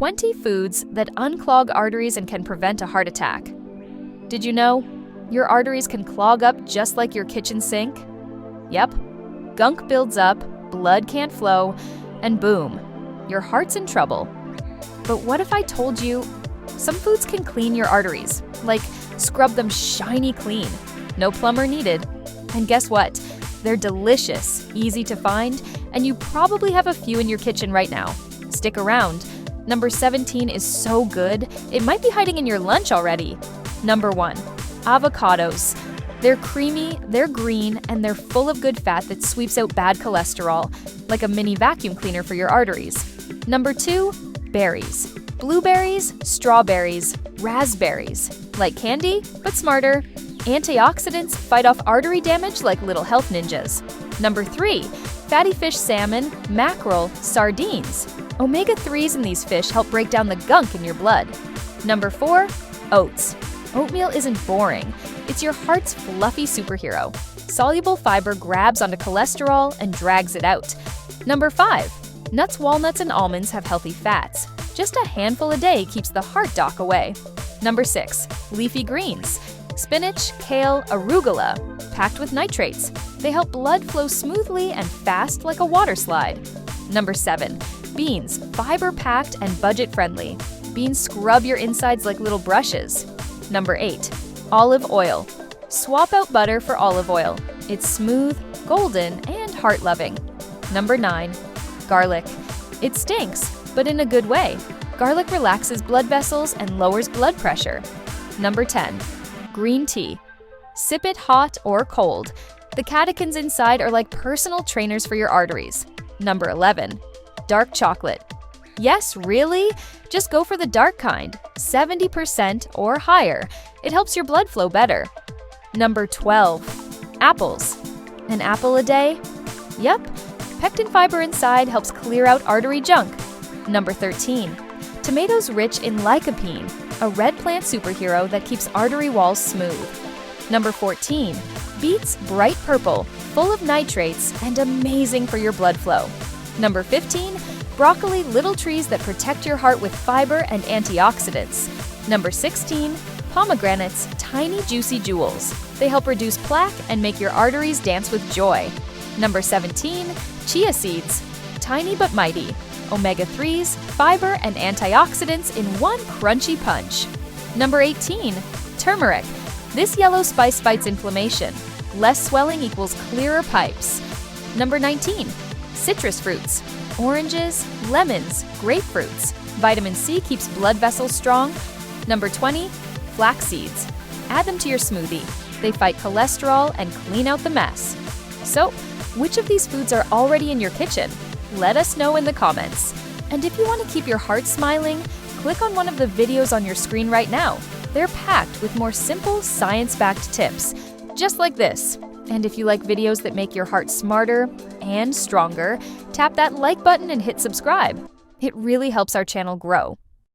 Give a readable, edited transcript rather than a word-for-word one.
20 foods that unclog arteries and can prevent a heart attack. Did you know? Your arteries can clog up just like your kitchen sink. Yep. Gunk builds up, blood can't flow, and boom, your heart's in trouble. But what if I told you some foods can clean your arteries, like scrub them shiny clean, no plumber needed. And guess what? They're delicious, easy to find, and you probably have a few in your kitchen right now. Stick around. Number 17 is so good, it might be hiding in your lunch already. Number 1, avocados. They're creamy, they're green, and they're full of good fat that sweeps out bad cholesterol, like a mini vacuum cleaner for your arteries. Number 2, berries. Blueberries, strawberries, raspberries. Like candy, but smarter. Antioxidants fight off artery damage like little health ninjas. Number 3, fatty fish salmon, mackerel, sardines. Omega-3s in these fish help break down the gunk in your blood. Number 4, oats. Oatmeal isn't boring. It's your heart's fluffy superhero. Soluble fiber grabs onto cholesterol and drags it out. Number 5, nuts, walnuts, and almonds have healthy fats. Just a handful a day keeps the heart doc away. Number 6, leafy greens. Spinach, kale, arugula, packed with nitrates. They help blood flow smoothly and fast like a water slide. Number 7, beans, fiber-packed and budget-friendly. Beans scrub your insides like little brushes. Number 8, olive oil. Swap out butter for olive oil. It's smooth, golden, and heart-loving. Number 9, garlic. It stinks, but in a good way. Garlic relaxes blood vessels and lowers blood pressure. Number 10, green tea. Sip it hot or cold. The catechins inside are like personal trainers for your arteries. Number 11, dark chocolate. Yes, really? Just go for the dark kind, 70% or higher. It helps your blood flow better. Number 12, apples. An apple a day? Yep, pectin fiber inside helps clear out artery junk. Number 13, tomatoes rich in lycopene, a red plant superhero that keeps artery walls smooth. Number 14, beets bright purple, full of nitrates and amazing for your blood flow. Number 15, broccoli little trees that protect your heart with fiber and antioxidants. Number 16, pomegranates tiny juicy jewels. They help reduce plaque and make your arteries dance with joy. Number 17, chia seeds, tiny but mighty. Omega-3s, fiber, and antioxidants in one crunchy punch. Number 18, turmeric. This yellow spice fights inflammation. Less swelling equals clearer pipes. Number 19, citrus fruits. Oranges, lemons, grapefruits. Vitamin C keeps blood vessels strong. Number 20, flax seeds. Add them to your smoothie. They fight cholesterol and clean out the mess. So, which of these foods are already in your kitchen? Let us know in the comments. And if you want to keep your heart smiling, click on one of the videos on your screen right now. They're packed with more simple, science-backed tips, just like this. And if you like videos that make your heart smarter and stronger, tap that like button and hit subscribe. It really helps our channel grow.